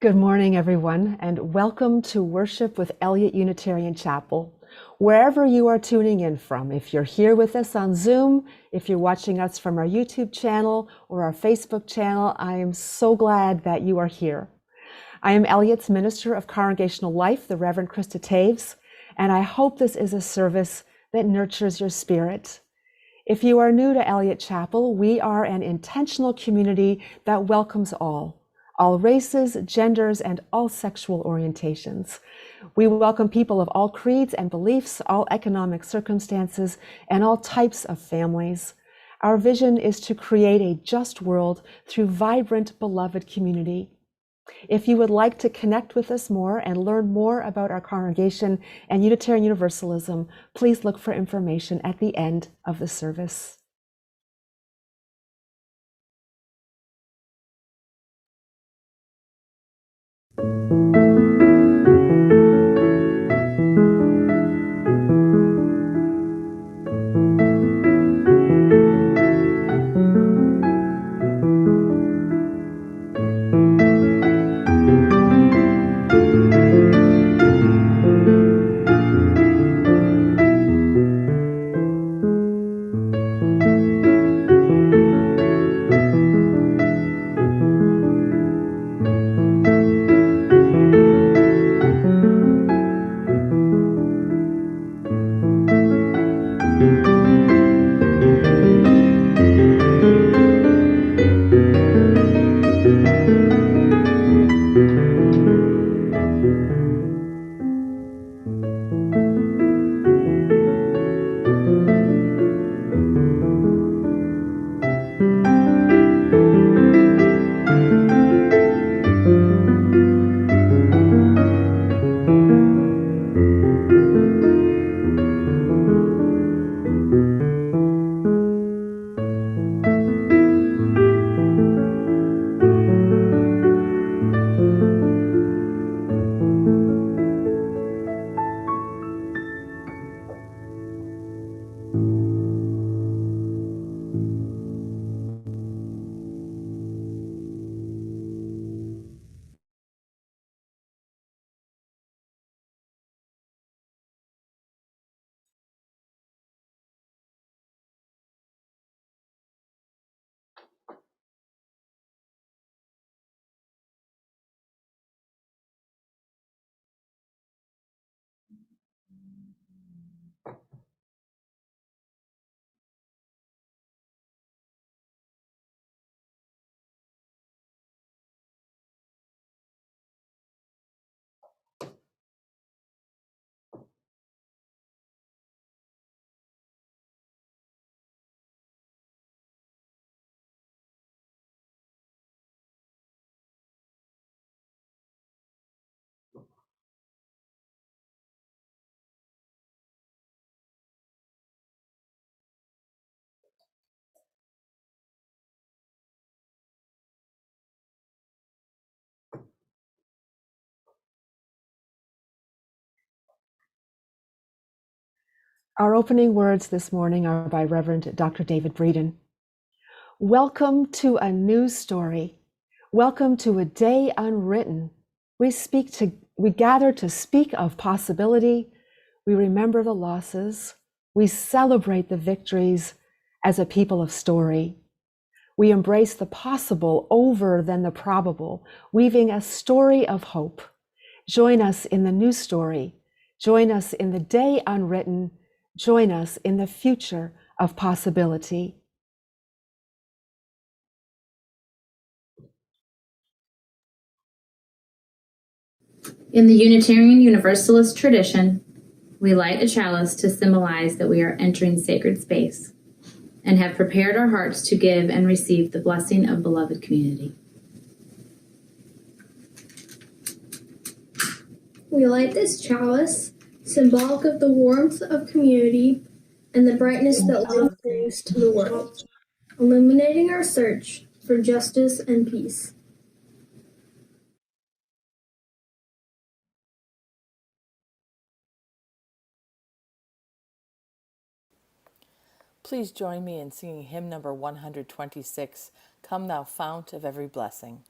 Good morning, everyone, and welcome to Worship with Eliot Unitarian Chapel. Wherever you are tuning in from, if you're here with us on Zoom, if you're watching us from our YouTube channel or our Facebook channel, I am so glad that you are here. I am Eliot's Minister of Congregational Life, the Reverend Krista Taves, and I hope this is a service that nurtures your spirit. If you are new to Eliot Chapel, we are an intentional community that welcomes all races, genders, and all sexual orientations. We welcome people of all creeds and beliefs, all economic circumstances, and all types of families. Our vision is to create a just world through vibrant, beloved community. If you would like to connect with us more and learn more about our congregation and Unitarian Universalism, please look for information at the end of the service. Our opening words this morning are by Reverend Dr. David Breeden. Welcome to a new story. Welcome to a day unwritten. We gather to speak of possibility. We remember the losses. We celebrate the victories as a people of story. We embrace the possible over than the probable, weaving a story of hope. Join us in the new story. Join us in the day unwritten. Join us in the future of possibility. In the Unitarian Universalist tradition, we light a chalice to symbolize that we are entering sacred space and have prepared our hearts to give and receive the blessing of beloved community. We light this chalice, symbolic of the warmth of community and the brightness that love brings to the world, illuminating our search for justice and peace. Please join me in singing hymn number 126, Come Thou Fount of Every Blessing.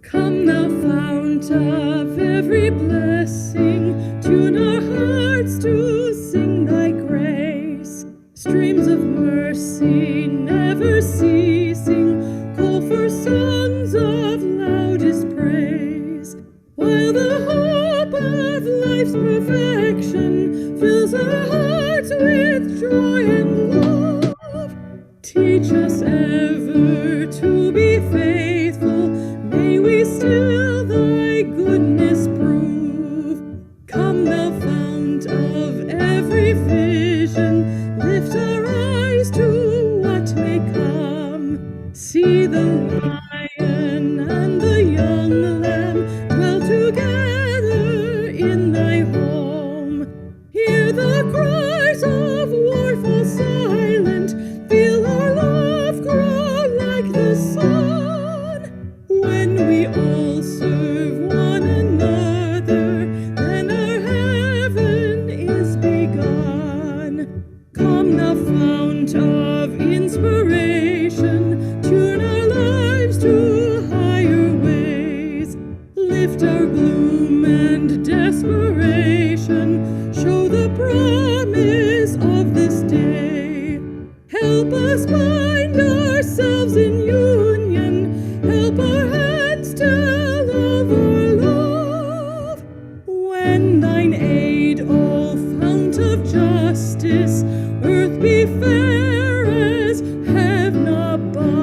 Come thou fount of every blessing, tune our hearts to sing thy grace. Streams of mercy never ceasing, call for songs of loudest praise. While the hope of life's perfection fills our hearts with joy and love, teach us ever to be faithful. May we still thy goodness prove. Come thou fount of every vision, lift our eyes to what may come. See the lion and the young lamb dwell together in thy home. Hear the cries of war fall silent, feel our love grow like the sun. When we all serve one another, then our heaven is begun. Come thou fount of inspiration, tune our lives to higher ways. Lift our gloom and desperation, show the promise of this day. Help us bind ourselves in union, help our hands tell of our love. When thine aid, O fount of justice, earth be fair as heaven above.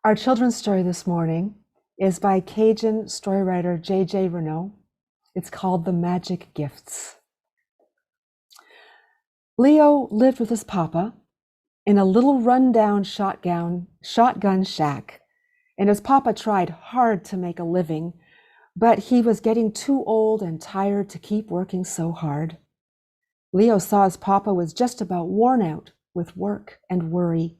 Our children's story this morning is by Cajun story writer J.J. Renaud. It's called The Magic Gifts. Leo lived with his papa in a little rundown shotgun shack, and his papa tried hard to make a living, but he was getting too old and tired to keep working so hard. Leo saw his papa was just about worn out with work and worry.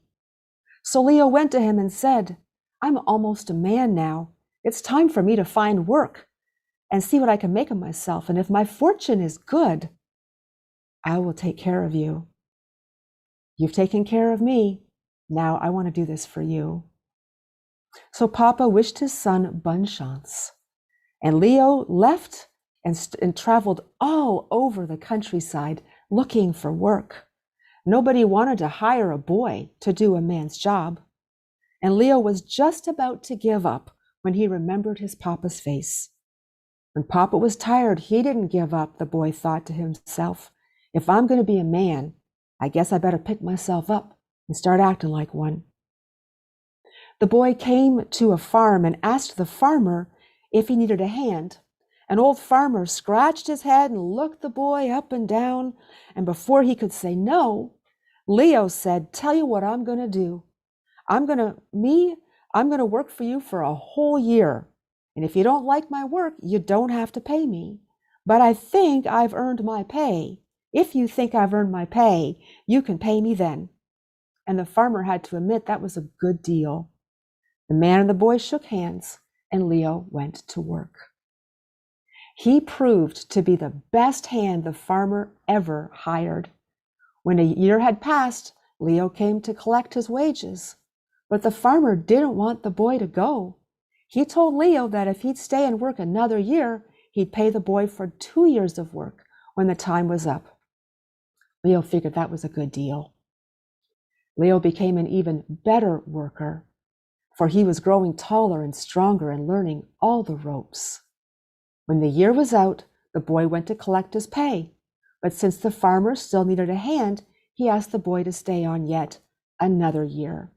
So Leo went to him and said, I'm almost a man now. It's time for me to find work and see what I can make of myself. And if my fortune is good, I will take care of you. You've taken care of me. Now I want to do this for you. So Papa wished his son bonne chance. And Leo left and traveled all over the countryside looking for work. Nobody wanted to hire a boy to do a man's job. And Leo was just about to give up when he remembered his papa's face. When Papa was tired, he didn't give up, the boy thought to himself. If I'm going to be a man, I guess I better pick myself up and start acting like one. The boy came to a farm and asked the farmer if he needed a hand. An old farmer scratched his head and looked the boy up and down, and before he could say no, Leo said, tell you what I'm going to do. I'm gonna work for you for a whole year. And if you don't like my work, you don't have to pay me. But I think I've earned my pay. If you think I've earned my pay, you can pay me then. And the farmer had to admit that was a good deal. The man and the boy shook hands, and Leo went to work. He proved to be the best hand the farmer ever hired. When a year had passed, Leo came to collect his wages. But the farmer didn't want the boy to go. He told Leo that if he'd stay and work another year, he'd pay the boy for 2 years of work when the time was up. Leo figured that was a good deal. Leo became an even better worker, for he was growing taller and stronger and learning all the ropes. When the year was out, the boy went to collect his pay. But since the farmer still needed a hand, he asked the boy to stay on yet another year.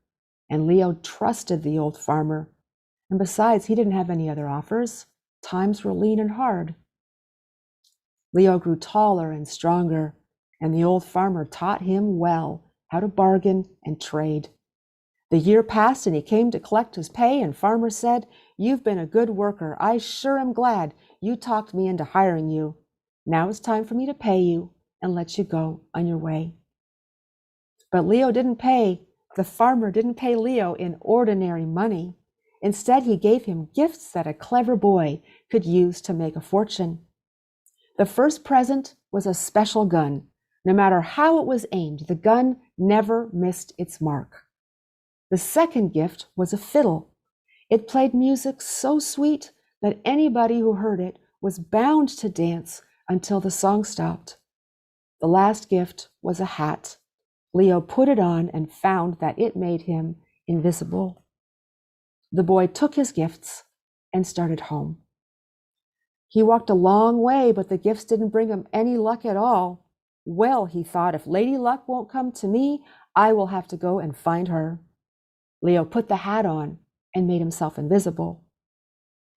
And Leo trusted the old farmer. And besides, he didn't have any other offers. Times were lean and hard. Leo grew taller and stronger, and the old farmer taught him well how to bargain and trade. The year passed and he came to collect his pay, and farmer said, "You've been a good worker. I sure am glad you talked me into hiring you. Now it's time for me to pay you and let you go on your way." But the farmer didn't pay Leo in ordinary money. Instead, he gave him gifts that a clever boy could use to make a fortune. The first present was a special gun. No matter how it was aimed, the gun never missed its mark. The second gift was a fiddle. It played music so sweet that anybody who heard it was bound to dance until the song stopped. The last gift was a hat. Leo put it on and found that it made him invisible. The boy took his gifts and started home. He walked a long way, but the gifts didn't bring him any luck at all. Well, he thought, if Lady Luck won't come to me, I will have to go and find her. Leo put the hat on and made himself invisible.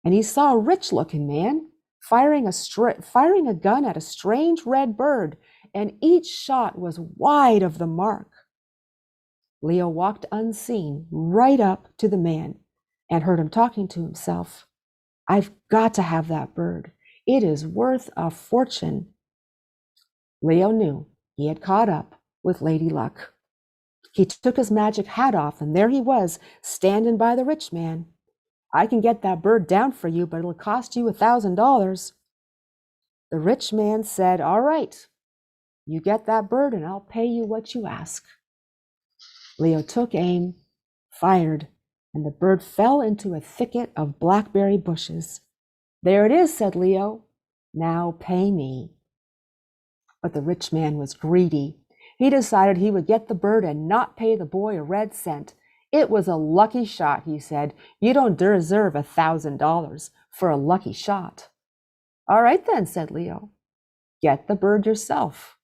And he saw a rich-looking man firing a gun at a strange red bird, and each shot was wide of the mark. Leo walked unseen right up to the man and heard him talking to himself. "I've got to have that bird. It is worth a fortune." Leo knew he had caught up with Lady Luck. He took his magic hat off, and there he was, standing by the rich man. "I can get that bird down for you, but it'll cost you $1,000. The rich man said, "All right, you get that bird and I'll pay you what you ask." Leo took aim, fired, and the bird fell into a thicket of blackberry bushes. "There it is," said Leo. "Now pay me." But the rich man was greedy. He decided he would get the bird and not pay the boy a red cent. "It was a lucky shot," he said. "You don't deserve $1,000 for a lucky shot." "All right then," said Leo. "Get the bird yourself."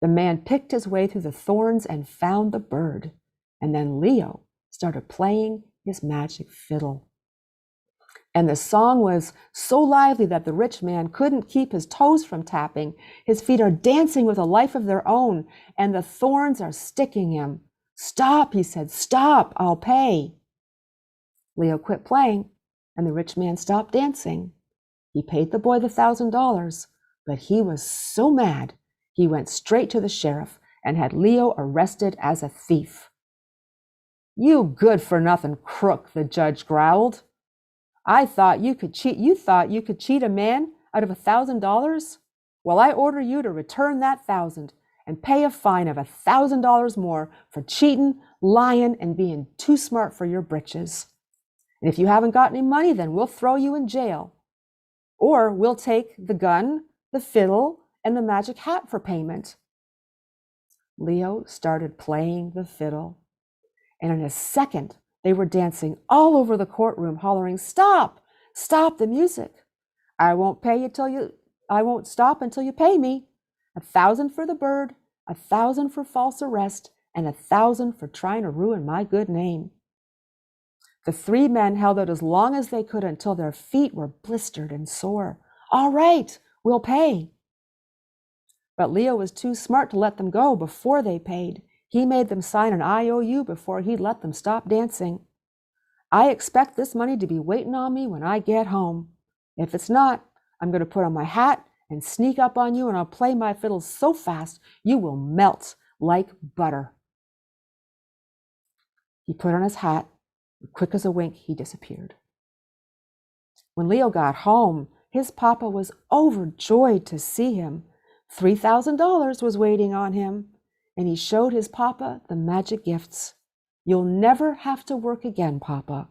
The man picked his way through the thorns and found the bird. And then Leo started playing his magic fiddle. And the song was so lively that the rich man couldn't keep his toes from tapping. His feet are dancing with a life of their own, and the thorns are sticking him. "Stop," he said, "stop, I'll pay." Leo quit playing, and the rich man stopped dancing. He paid the boy the $1,000, but he was so mad, he went straight to the sheriff and had Leo arrested as a thief. "You good-for-nothing crook," the judge growled. You thought you could cheat a man out of $1,000? Well, I order you to return that $1,000 and pay a fine of $1,000 more for cheating, lying, and being too smart for your britches. And if you haven't got any money, then we'll throw you in jail. Or we'll take the gun, the fiddle, and the magic hat for payment." Leo started playing the fiddle, and in a second, they were dancing all over the courtroom, hollering, "Stop! Stop the music! I won't stop until you pay me. 1,000 for the bird, 1,000 for false arrest, and 1,000 for trying to ruin my good name." The three men held out as long as they could until their feet were blistered and sore. "All right, we'll pay." But Leo was too smart to let them go before they paid. He made them sign an IOU before he'd let them stop dancing. I expect this money to be waiting on me when I get home. If it's not, I'm going to put on my hat and sneak up on you, and I'll play my fiddle so fast you will melt like butter." He put on his hat, and quick as a wink, he disappeared. When Leo got home, his papa was overjoyed to see him. $3,000 was waiting on him, and he showed his papa the magic gifts. "You'll never have to work again, Papa."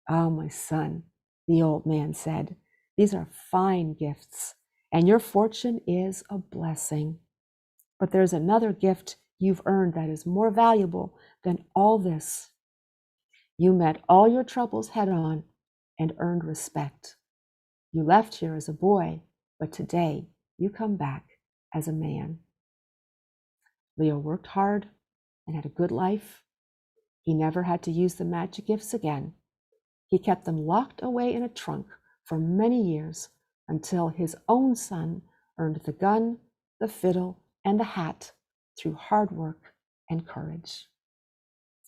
"Ah, my son," the old man said, "these are fine gifts, and your fortune is a blessing. But there's another gift you've earned that is more valuable than all this. You met all your troubles head on and earned respect. You left here as a boy, but today you come back as a man." Leo worked hard and had a good life. He never had to use the magic gifts again. He kept them locked away in a trunk for many years until his own son earned the gun, the fiddle, and the hat through hard work and courage.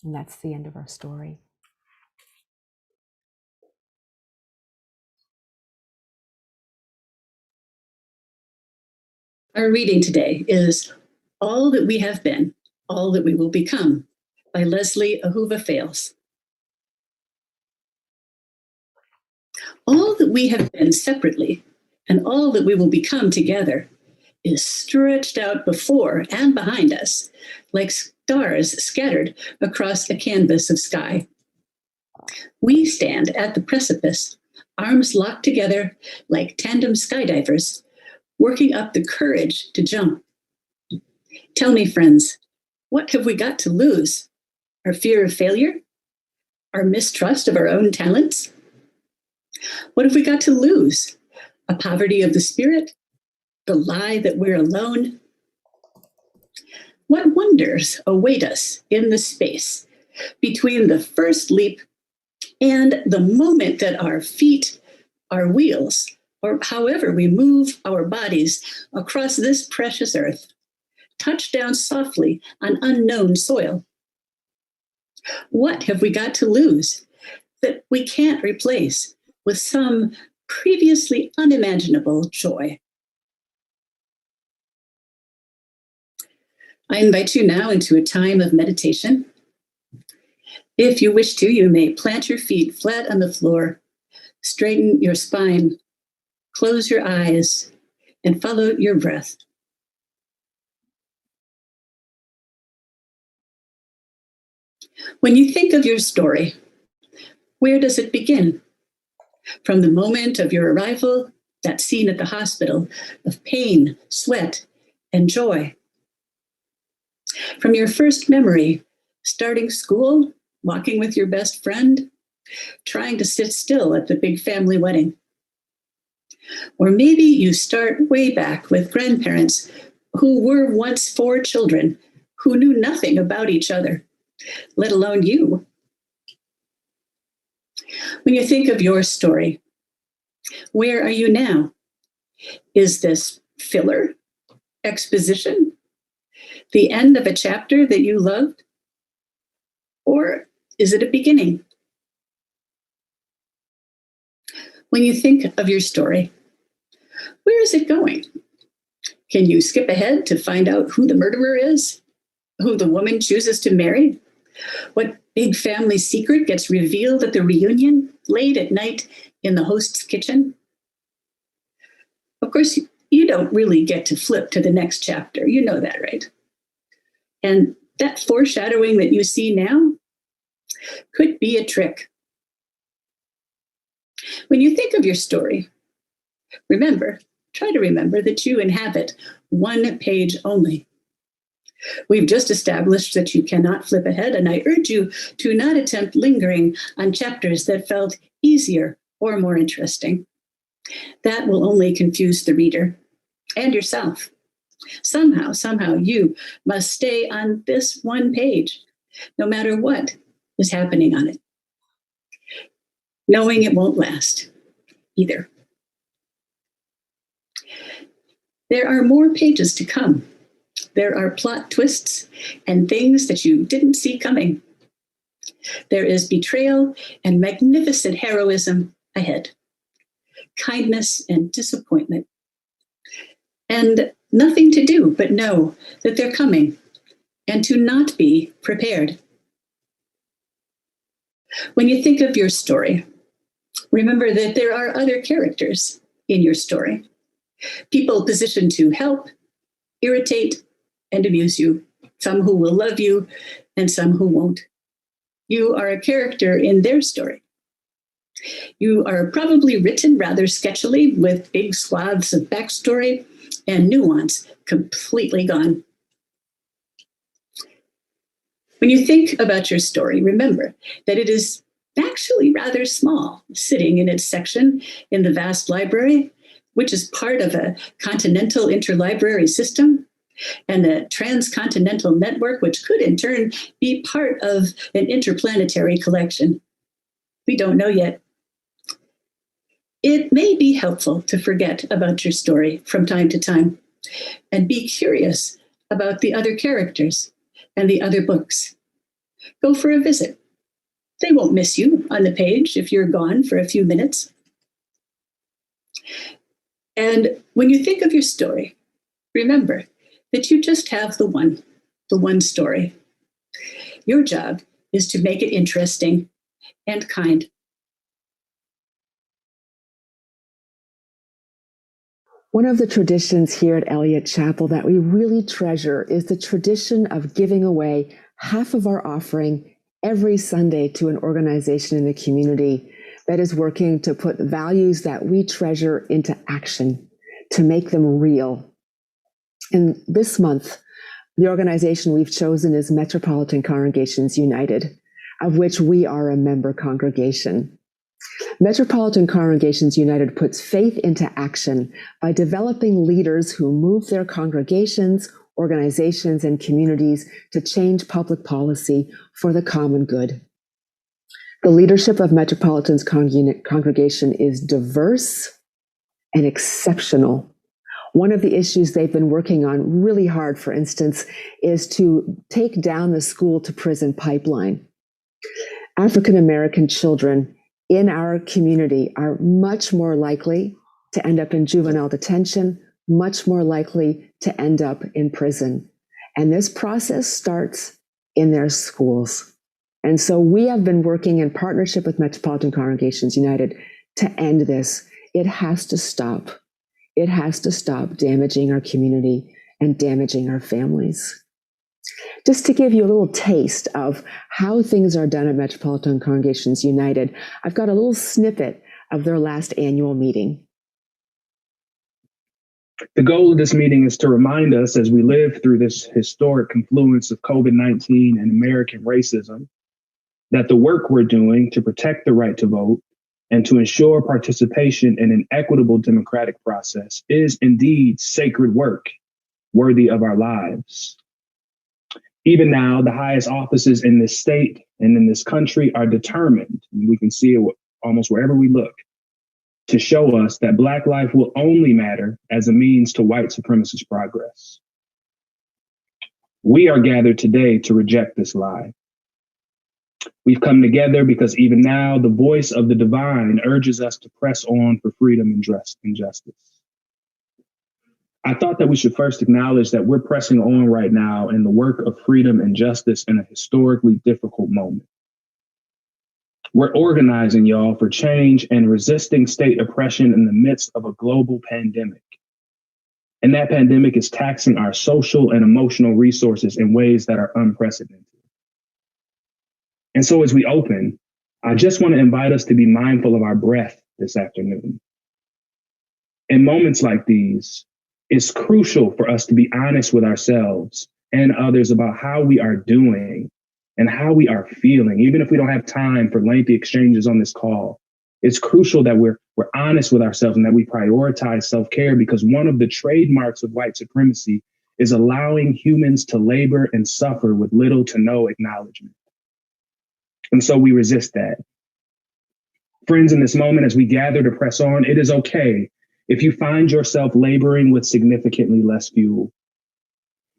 And that's the end of our story. Our reading today is All That We Have Been, All That We Will Become by Leslie Ahuva Fales. All that we have been separately and all that we will become together is stretched out before and behind us like stars scattered across a canvas of sky. We stand at the precipice, arms locked together like tandem skydivers, working up the courage to jump. Tell me, friends, what have we got to lose? Our fear of failure? Our mistrust of our own talents? What have we got to lose? A poverty of the spirit? The lie that we're alone? What wonders await us in the space between the first leap and the moment that our feet, our wheels, or however we move our bodies across this precious earth, touch down softly on unknown soil? What have we got to lose that we can't replace with some previously unimaginable joy? I invite you now into a time of meditation. If you wish to, you may plant your feet flat on the floor, straighten your spine, close your eyes, and follow your breath. When you think of your story, where does it begin? From the moment of your arrival, that scene at the hospital of pain, sweat, and joy. From your first memory, starting school, walking with your best friend, trying to sit still at the big family wedding. Or maybe you start way back with grandparents who were once 4 children who knew nothing about each other, let alone you. When you think of your story, where are you now? Is this filler, exposition, the end of a chapter that you loved? Or is it a beginning? When you think of your story, where is it going? Can you skip ahead to find out who the murderer is? Who the woman chooses to marry? What big family secret gets revealed at the reunion late at night in the host's kitchen? Of course, you don't really get to flip to the next chapter. You know that, right? And that foreshadowing that you see now could be a trick. When you think of your story, try to remember that you inhabit one page only. We've just established that you cannot flip ahead, and I urge you to not attempt lingering on chapters that felt easier or more interesting. That will only confuse the reader and yourself. Somehow you must stay on this one page, no matter what is happening on it, knowing it won't last either. There are more pages to come. There are plot twists and things that you didn't see coming. There is betrayal and magnificent heroism ahead, kindness and disappointment, and nothing to do but know that they're coming and to not be prepared. When you think of your story, remember that there are other characters in your story, people positioned to help, irritate, and amuse you, some who will love you and some who won't. You are a character in their story. You are probably written rather sketchily with big swaths of backstory and nuance completely gone. When you think about your story, remember that it is actually rather small, sitting in its section in the vast library, which is part of a continental interlibrary system, and the transcontinental network, which could in turn be part of an interplanetary collection. We don't know yet. It may be helpful to forget about your story from time to time and be curious about the other characters and the other books. Go for a visit. They won't miss you on the page if you're gone for a few minutes. And when you think of your story, remember that you just have the one story. Your job is to make it interesting and kind. One of the traditions here at Eliot Chapel that we really treasure is the tradition of giving away half of our offering every Sunday to an organization in the community that is working to put values that we treasure into action, to make them real. And this month, the organization we've chosen is Metropolitan Congregations United, of which we are a member congregation. Metropolitan Congregations United puts faith into action by developing leaders who move their congregations, organizations, and communities to change public policy for the common good. The leadership of Metropolitan's congregation is diverse and exceptional. One of the issues they've been working on really hard, for instance, is to take down the school to prison pipeline. African American children in our community are much more likely to end up in juvenile detention, much more likely to end up in prison. And this process starts in their schools. And so we have been working in partnership with Metropolitan Congregations United to end this. It has to stop. It has to stop damaging our community and damaging our families. Just to give you a little taste of how things are done at Metropolitan Congregations United, I've got a little snippet of their last annual meeting. The goal of this meeting is to remind us as we live through this historic confluence of COVID-19 and American racism, that the work we're doing to protect the right to vote and to ensure participation in an equitable democratic process is indeed sacred work worthy of our lives. Even now, the highest offices in this state and in this country are determined, and we can see it almost wherever we look, to show us that Black life will only matter as a means to white supremacist progress. We are gathered today to reject this lie. We've come together because even now the voice of the divine urges us to press on for freedom and justice. I thought that we should first acknowledge that we're pressing on right now in the work of freedom and justice in a historically difficult moment. We're organizing, y'all, for change and resisting state oppression in the midst of a global pandemic. And that pandemic is taxing our social and emotional resources in ways that are unprecedented. And so as we open, I just want to invite us to be mindful of our breath this afternoon. In moments like these, it's crucial for us to be honest with ourselves and others about how we are doing and how we are feeling, even if we don't have time for lengthy exchanges on this call. It's crucial that we're honest with ourselves and that we prioritize self-care, because one of the trademarks of white supremacy is allowing humans to labor and suffer with little to no acknowledgement. And so we resist that. Friends, in this moment, as we gather to press on, it is okay if you find yourself laboring with significantly less fuel.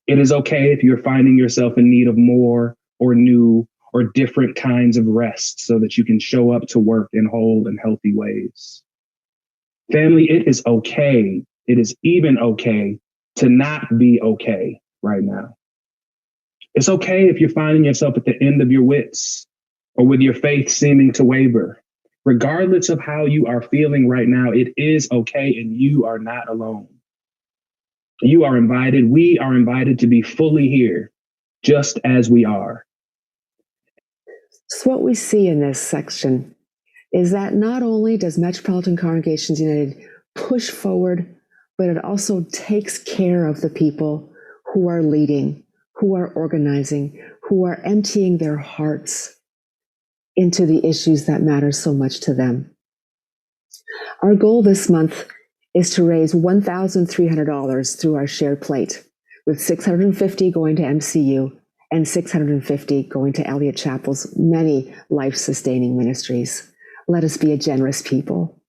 It is okay if you're finding yourself in need of more or new or different kinds of rest so that you can show up to work in whole and healthy ways. Family, it is okay. It is even okay to not be okay right now. It's okay if you're finding yourself at the end of your wits or with your faith seeming to waver. Regardless of how you are feeling right now, it is okay, and you are not alone. You are invited. We are invited to be fully here, just as we are. So what we see in this section is that not only does Metropolitan Congregations United push forward, but it also takes care of the people who are leading, who are organizing, who are emptying their hearts into the issues that matter so much to them. Our goal this month is to raise $1,300 through our shared plate, with $650 going to MCU and $650 going to Eliot Chapel's many life-sustaining ministries. Let us be a generous people.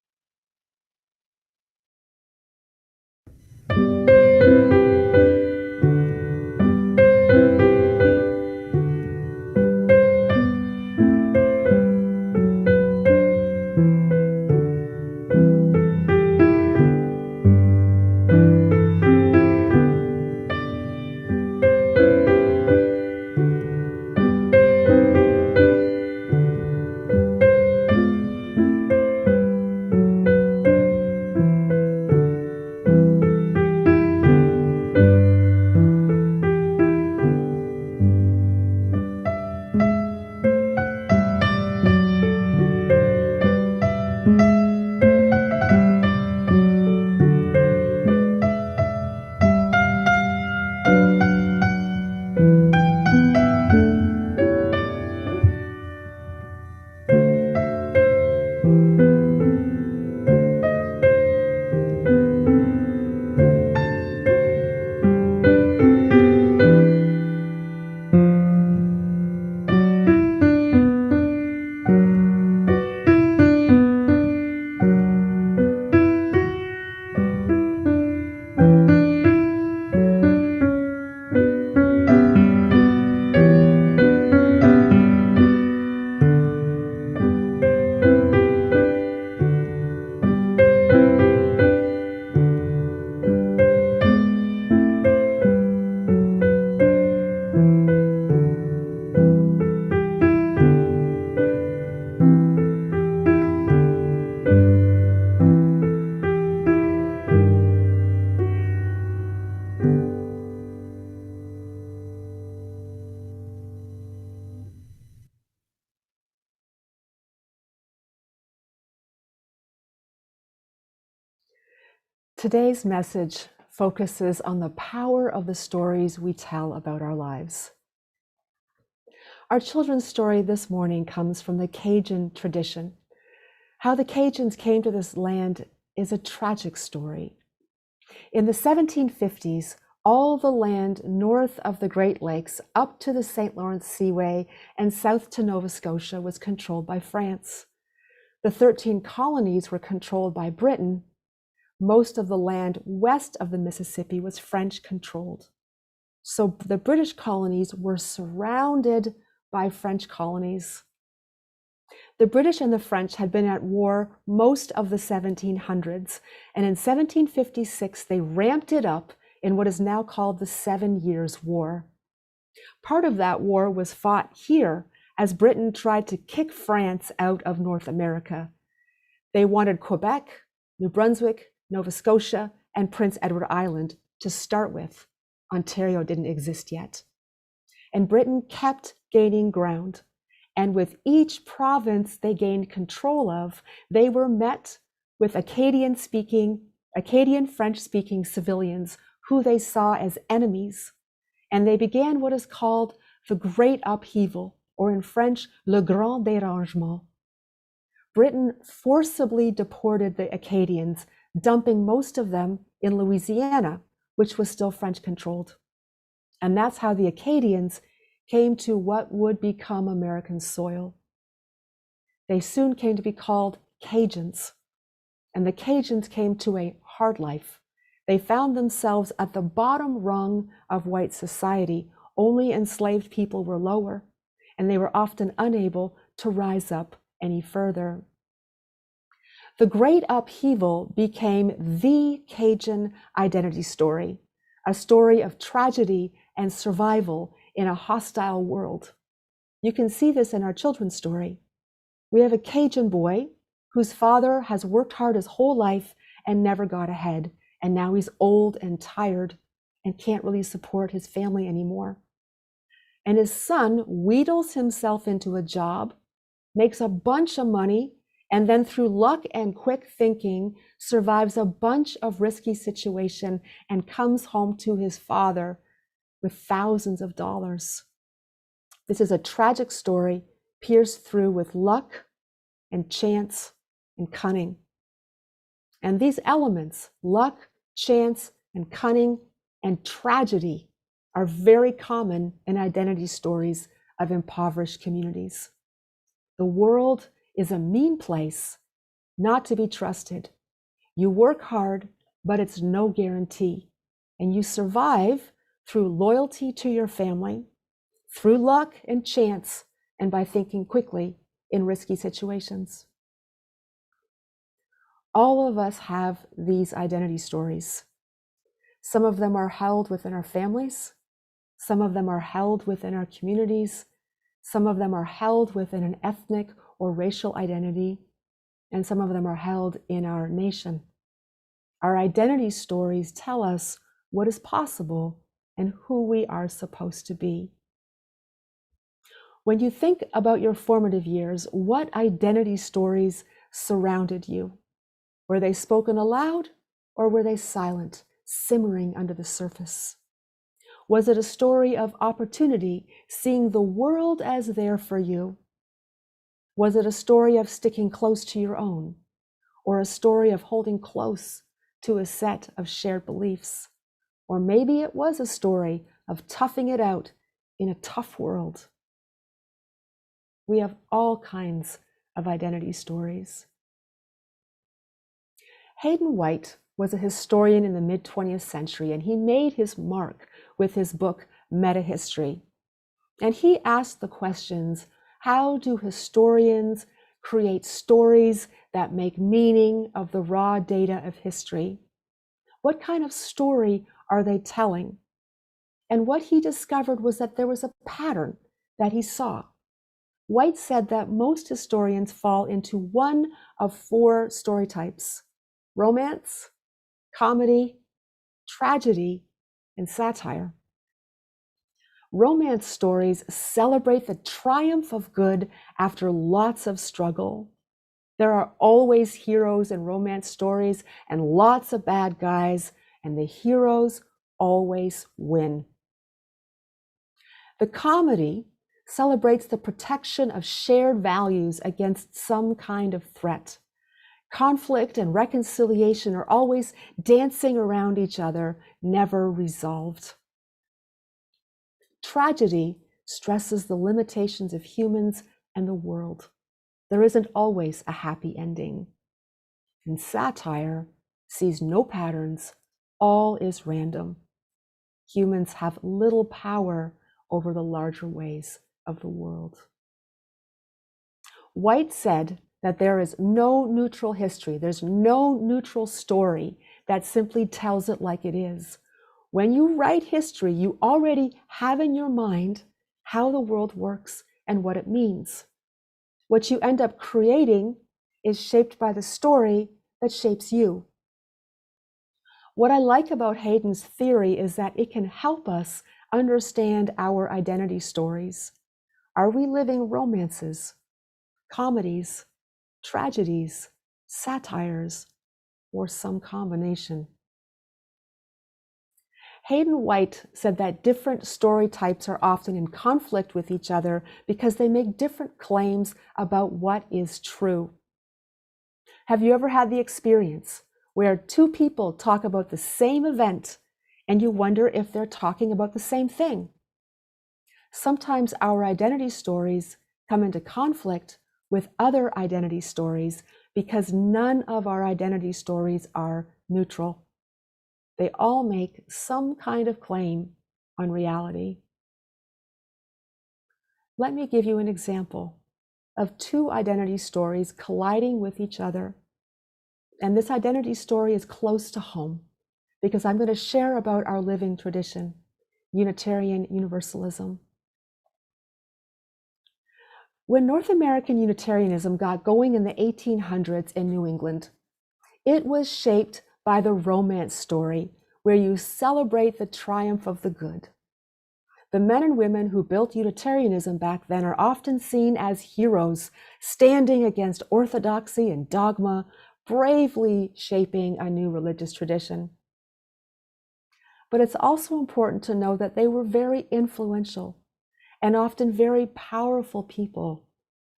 Today's message focuses on the power of the stories we tell about our lives. Our children's story this morning comes from the Cajun tradition. How the Cajuns came to this land is a tragic story. In the 1750s, all the land north of the Great Lakes up to the St. Lawrence Seaway and south to Nova Scotia was controlled by France. The 13 colonies were controlled by Britain. Most of the land west of the Mississippi was French-controlled. So the British colonies were surrounded by French colonies. The British and the French had been at war most of the 1700s, and in 1756 they ramped it up in what is now called the 7 Years' War. Part of that war was fought here as Britain tried to kick France out of North America. They wanted Quebec, New Brunswick, Nova Scotia, and Prince Edward Island to start with. Ontario didn't exist yet. And Britain kept gaining ground. And with each province they gained control of, they were met with Acadian French-speaking civilians who they saw as enemies. And they began what is called the Great Upheaval, or in French, Le Grand Dérangement. Britain forcibly deported the Acadians, dumping most of them in Louisiana, which was still French-controlled. And that's how the Acadians came to what would become American soil. They soon came to be called Cajuns, and the Cajuns came to a hard life. They found themselves at the bottom rung of white society. Only enslaved people were lower, and they were often unable to rise up any further. The Great Upheaval became the Cajun identity story, a story of tragedy and survival in a hostile world. You can see this in our children's story. We have a Cajun boy whose father has worked hard his whole life and never got ahead, and now he's old and tired and can't really support his family anymore. And his son wheedles himself into a job, makes a bunch of money, and then through luck and quick thinking, survives a bunch of risky situation and comes home to his father with thousands of dollars. This is a tragic story pierced through with luck and chance and cunning. And these elements, luck, chance, and cunning, and tragedy, are very common in identity stories of impoverished communities. The world is a mean place, not to be trusted. You work hard, but it's no guarantee. And you survive through loyalty to your family, through luck and chance, and by thinking quickly in risky situations. All of us have these identity stories. Some of them are held within our families. Some of them are held within our communities. Some of them are held within an ethnic or racial identity. And some of them are held in our nation. Our identity stories tell us what is possible and who we are supposed to be. When you think about your formative years, what identity stories surrounded you? Were they spoken aloud or were they silent, simmering under the surface? Was it a story of opportunity, seeing the world as there for you? Was it a story of sticking close to your own, or a story of holding close to a set of shared beliefs? Or maybe it was a story of toughing it out in a tough world. We have all kinds of identity stories. Hayden White was a historian in the mid-20th century, and he made his mark with his book, Metahistory. And he asked the questions, how do historians create stories that make meaning of the raw data of history? What kind of story are they telling? And what he discovered was that there was a pattern that he saw. White said that most historians fall into one of four story types: romance, comedy, tragedy, and satire. Romance stories celebrate the triumph of good after lots of struggle. There are always heroes in romance stories and lots of bad guys, and the heroes always win. The comedy celebrates the protection of shared values against some kind of threat. Conflict and reconciliation are always dancing around each other, never resolved. Tragedy stresses the limitations of humans and the world. There isn't always a happy ending. And satire sees no patterns, all is random. Humans have little power over the larger ways of the world. White said that there is no neutral history, there's no neutral story that simply tells it like it is. When you write history, you already have in your mind how the world works and what it means. What you end up creating is shaped by the story that shapes you. What I like about Hayden's theory is that it can help us understand our identity stories. Are we living romances, comedies, tragedies, satires, or some combination? Hayden White said that different story types are often in conflict with each other because they make different claims about what is true. Have you ever had the experience where two people talk about the same event and you wonder if they're talking about the same thing? Sometimes our identity stories come into conflict with other identity stories because none of our identity stories are neutral. They all make some kind of claim on reality. Let me give you an example of two identity stories colliding with each other. And this identity story is close to home because I'm going to share about our living tradition, Unitarian Universalism. When North American Unitarianism got going in the 1800s in New England, it was shaped by the romance story where you celebrate the triumph of the good. The men and women who built Unitarianism back then are often seen as heroes, standing against orthodoxy and dogma, bravely shaping a new religious tradition. But it's also important to know that they were very influential and often very powerful people.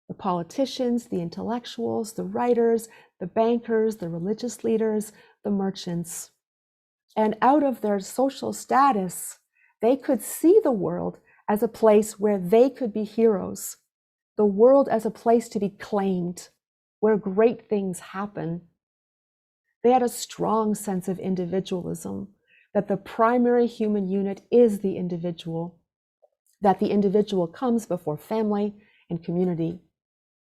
The politicians, the intellectuals, the writers, the bankers, the religious leaders, the merchants. And out of their social status, they could see the world as a place where they could be heroes, the world as a place to be claimed, where great things happen. They had a strong sense of individualism, that the primary human unit is the individual, that the individual comes before family and community,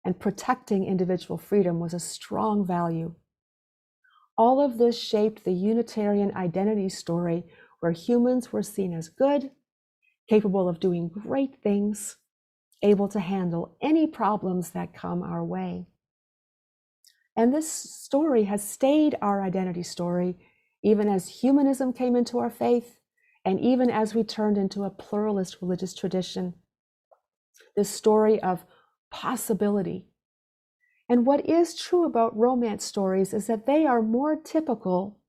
and protecting individual freedom was a strong value. All of this shaped the Unitarian identity story, where humans were seen as good, capable of doing great things, able to handle any problems that come our way. And this story has stayed our identity story, even as humanism came into our faith, and even as we turned into a pluralist religious tradition. This story of possibility. And what is true about romance stories is that they are more typical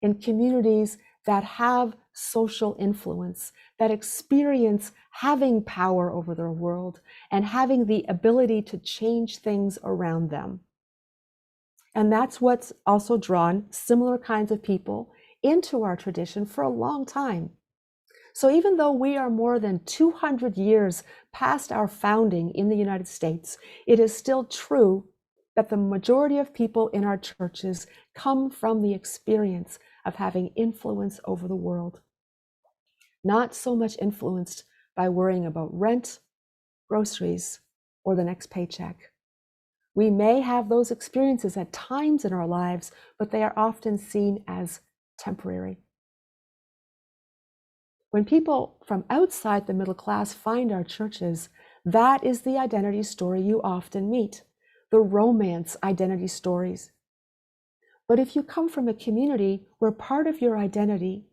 in communities that have social influence, that experience having power over their world and having the ability to change things around them. And that's what's also drawn similar kinds of people into our tradition for a long time. So even though we are more than 200 years past our founding in the United States, it is still true that the majority of people in our churches come from the experience of having influence over the world. Not so much influenced by worrying about rent, groceries, or the next paycheck. We may have those experiences at times in our lives, but they are often seen as temporary. When people from outside the middle class find our churches, that is the identity story you often meet, the romance identity stories. But if you come from a community where part of your identity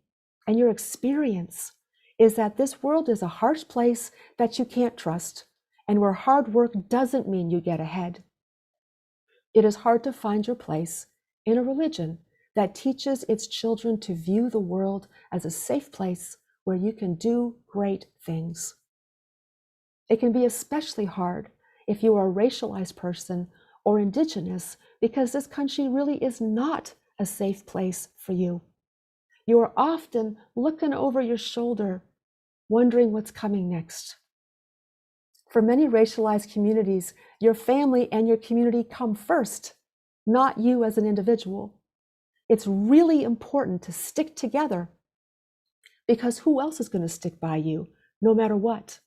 and your experience is that this world is a harsh place that you can't trust, and where hard work doesn't mean you get ahead, it is hard to find your place in a religion that teaches its children to view the world as a safe place where you can do great things. It can be especially hard if you are a racialized person or indigenous, because this country really is not a safe place for you. You are often looking over your shoulder, wondering what's coming next. For many racialized communities, your family and your community come first, not you as an individual. It's really important to stick together, because who else is going to stick by you, no matter what?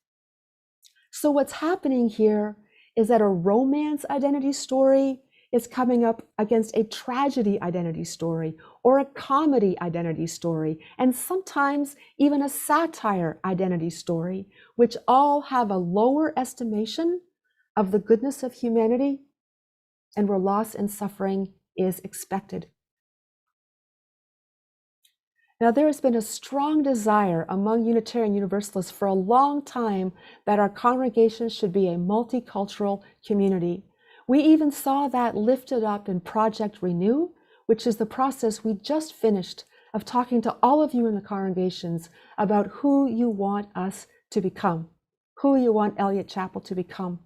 So what's happening here is that a romance identity story is coming up against a tragedy identity story or a comedy identity story, and sometimes even a satire identity story, which all have a lower estimation of the goodness of humanity and where loss and suffering is expected. Now, there has been a strong desire among Unitarian Universalists for a long time that our congregation should be a multicultural community. We even saw that lifted up in Project Renew, which is the process we just finished of talking to all of you in the congregations about who you want us to become, who you want Eliot Chapel to become.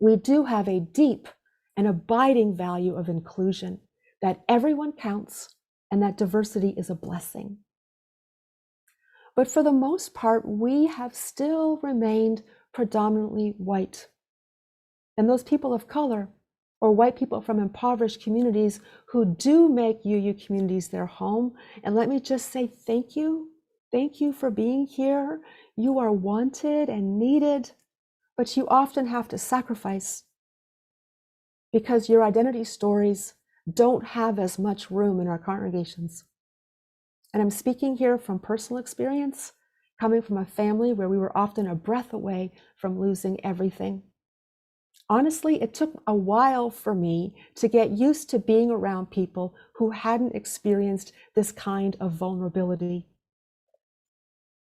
We do have a deep and abiding value of inclusion, that everyone counts, and that diversity is a blessing. But for the most part, we have still remained predominantly white. And those people of color or white people from impoverished communities who do make UU communities their home. And let me just say thank you. Thank you for being here. You are wanted and needed, but you often have to sacrifice because your identity stories don't have as much room in our congregations. And I'm speaking here from personal experience, coming from a family where we were often a breath away from losing everything. Honestly, it took a while for me to get used to being around people who hadn't experienced this kind of vulnerability.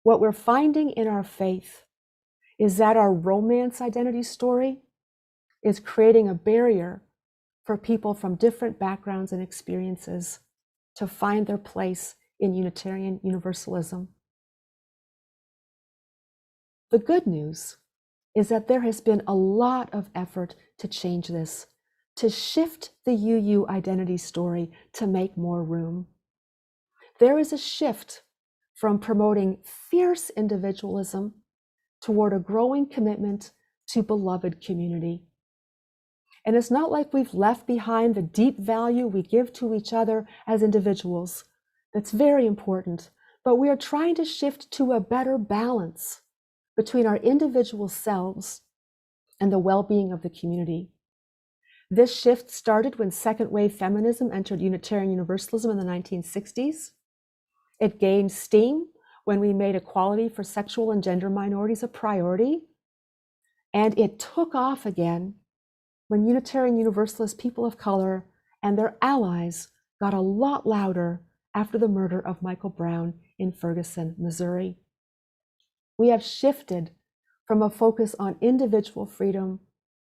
What we're finding in our faith is that our romance identity story is creating a barrier for people from different backgrounds and experiences to find their place in Unitarian Universalism. The good news is that there has been a lot of effort to change this, to shift the UU identity story to make more room. There is a shift from promoting fierce individualism toward a growing commitment to beloved community. And it's not like we've left behind the deep value we give to each other as individuals. That's very important, but we are trying to shift to a better balance between our individual selves and the well-being of the community. This shift started when second wave feminism entered Unitarian Universalism in the 1960s. It gained steam when we made equality for sexual and gender minorities a priority. And it took off again when Unitarian Universalist people of color and their allies got a lot louder after the murder of Michael Brown in Ferguson, Missouri. We have shifted from a focus on individual freedom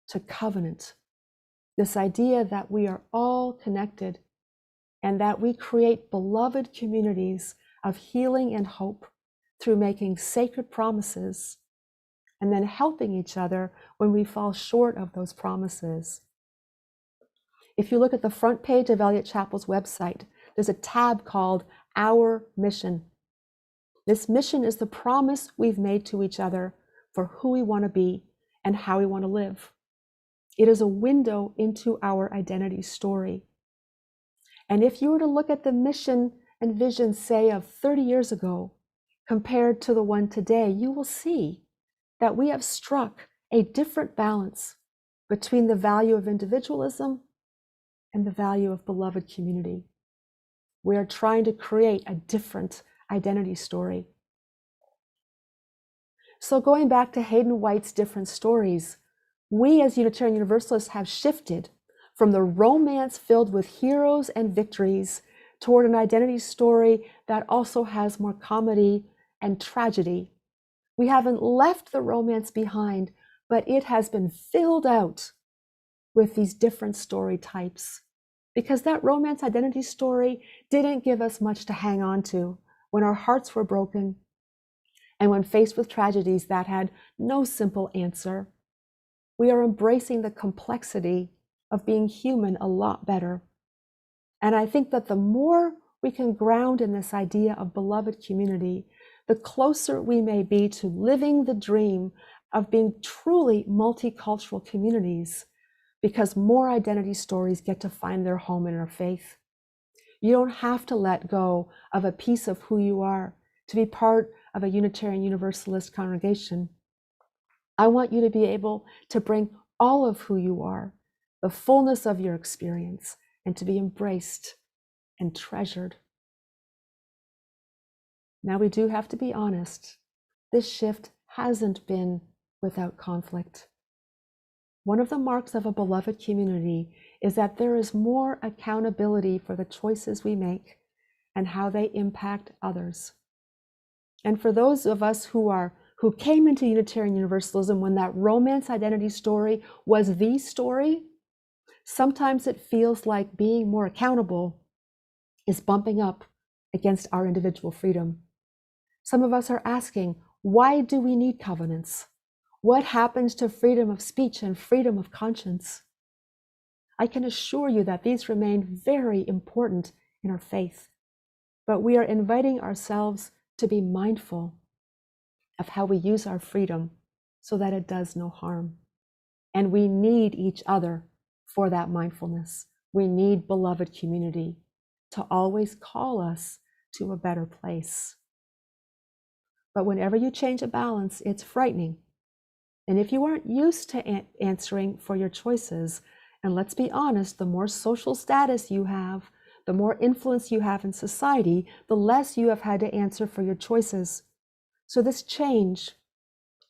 to covenant, this idea that we are all connected and that we create beloved communities of healing and hope through making sacred promises and then helping each other when we fall short of those promises. If you look at the front page of Eliot Chapel's website, there's a tab called Our Mission. This mission is the promise we've made to each other for who we want to be and how we want to live. It is a window into our identity story. And if you were to look at the mission and vision, say, of 30 years ago, compared to the one today, you will see that we have struck a different balance between the value of individualism and the value of beloved community. We are trying to create a different identity story. So going back to Hayden White's different stories, we as Unitarian Universalists have shifted from the romance filled with heroes and victories toward an identity story that also has more comedy and tragedy. We haven't left the romance behind, but it has been filled out with these different story types, because that romance identity story didn't give us much to hang on to when our hearts were broken and when faced with tragedies that had no simple answer. We are embracing the complexity of being human a lot better. And I think that the more we can ground in this idea of beloved community, the closer we may be to living the dream of being truly multicultural communities, because more identity stories get to find their home in our faith. You don't have to let go of a piece of who you are to be part of a Unitarian Universalist congregation. I want you to be able to bring all of who you are, the fullness of your experience, and to be embraced and treasured. Now, we do have to be honest. This shift hasn't been without conflict. One of the marks of a beloved community is that there is more accountability for the choices we make and how they impact others. And for those of us who came into Unitarian Universalism when that romance identity story was the story, sometimes it feels like being more accountable is bumping up against our individual freedom. Some of us are asking, why do we need covenants? What happens to freedom of speech and freedom of conscience? I can assure you that these remain very important in our faith, but we are inviting ourselves to be mindful of how we use our freedom so that it does no harm. And we need each other for that mindfulness. We need beloved community to always call us to a better place. But whenever you change a balance, it's frightening. And if you aren't used to answering for your choices, and let's be honest, the more social status you have, the more influence you have in society, the less you have had to answer for your choices. So this change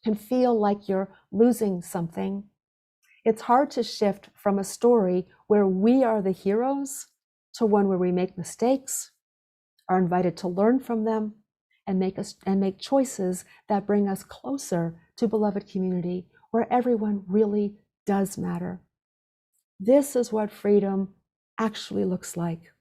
can feel like you're losing something. It's hard to shift from a story where we are the heroes to one where we make mistakes, are invited to learn from them, and make choices that bring us closer to beloved community where everyone really does matter. This is what freedom actually looks like.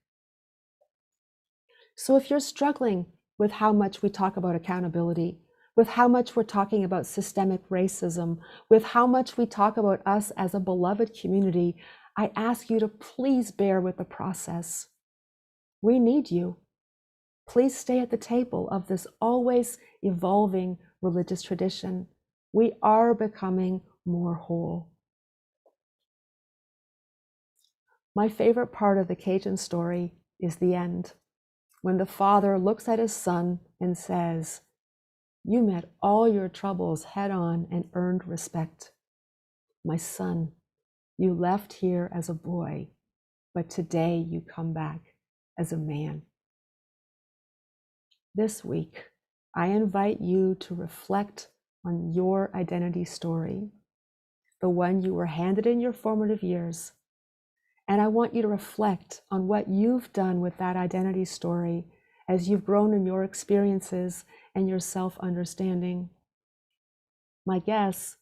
So if you're struggling with how much we talk about accountability, with how much we're talking about systemic racism, with how much we talk about us as a beloved community, I ask you to please bear with the process. We need you. Please stay at the table of this always evolving religious tradition. We are becoming more whole. My favorite part of the Cajun story is the end, when the father looks at his son and says, "You met all your troubles head on and earned respect. My son, you left here as a boy, but today you come back as a man." This week, I invite you to reflect on your identity story, the one you were handed in your formative years. And I want you to reflect on what you've done with that identity story as you've grown in your experiences and your self-understanding. My guess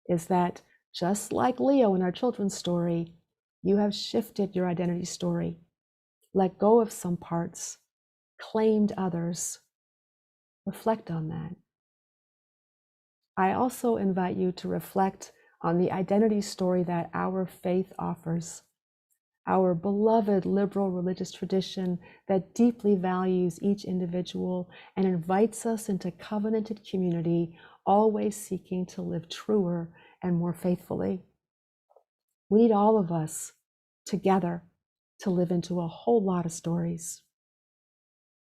is that just like Leo in our children's story, you have shifted your identity story, let go of some parts, claimed others. Reflect on that. I also invite you to reflect on the identity story that our faith offers, our beloved liberal religious tradition that deeply values each individual and invites us into covenanted community, always seeking to live truer and more faithfully. We need all of us together to live into a whole lot of stories.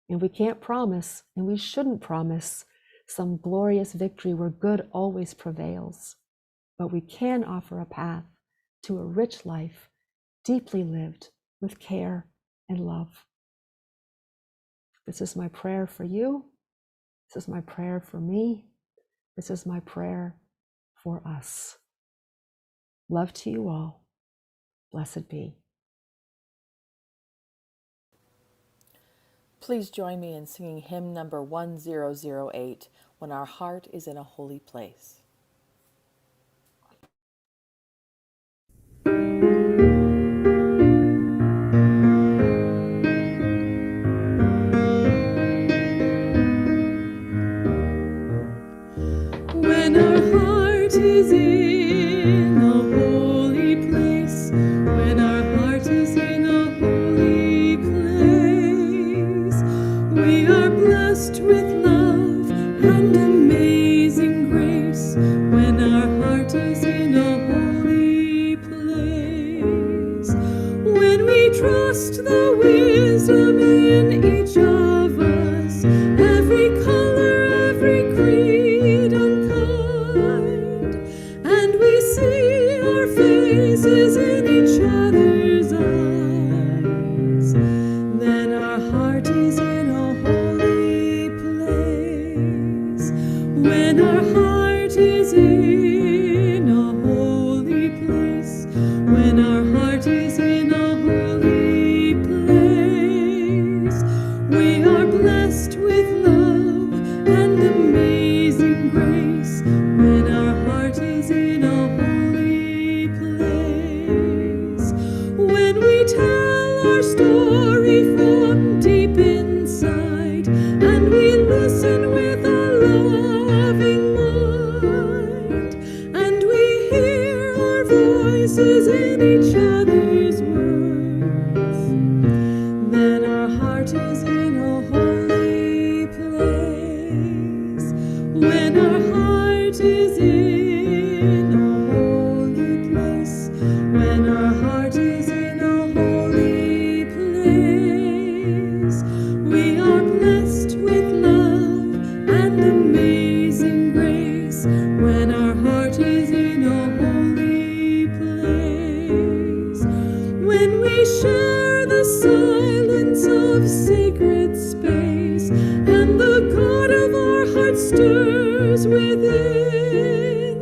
And we can't promise, and we shouldn't promise, some glorious victory where good always prevails. But we can offer a path to a rich life, deeply lived with care and love. This is my prayer for you. This is my prayer for me. This is my prayer for us. Love to you all. Blessed be. Please join me in singing hymn number 1008, When Our Heart is in a Holy Place. When our heart is in a holy place, when our heart is in a holy place, we are blessed with love and amazing grace. When our heart is in a holy place, when we trust the wisdom in each of us, every color, every creed unkind, and we see our faces in each other's eyes, then our heart is in a holy place. When our heart is in a holy place, when our heart is in a holy place, we are blessed with love and amazing grace. When our heart is in a holy place, when we tell our story from deep inside, and we listen with a loving mind, and we hear our voices in each other's words, then our heart is in a holy place. When our heart is within,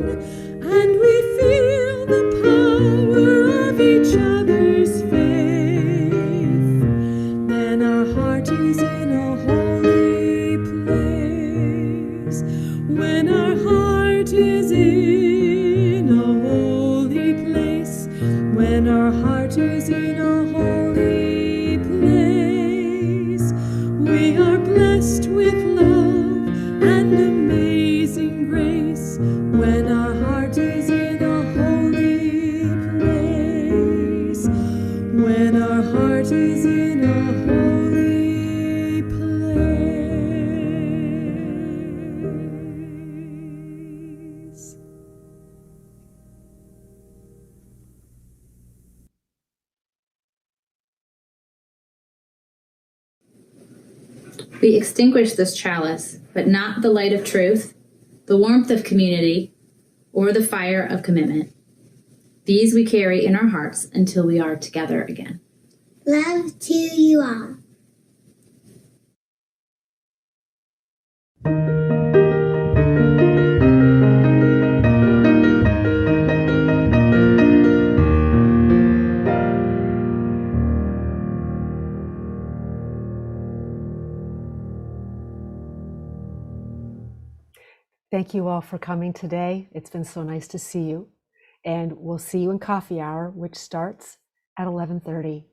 and we feel the power of each other's faith. Then our heart is in a holy place. When our heart is in a holy place. When our heart is in a holy place. We are blessed with love and amazing grace. When our heart is in a holy place. When our heart is in a holy place. We extinguish this chalice, but not the light of truth, the warmth of community, or the fire of commitment. These we carry in our hearts until we are together again. Love to you all. Thank you all for coming today. It's been so nice to see you. And we'll see you in coffee hour, which starts at 11:30.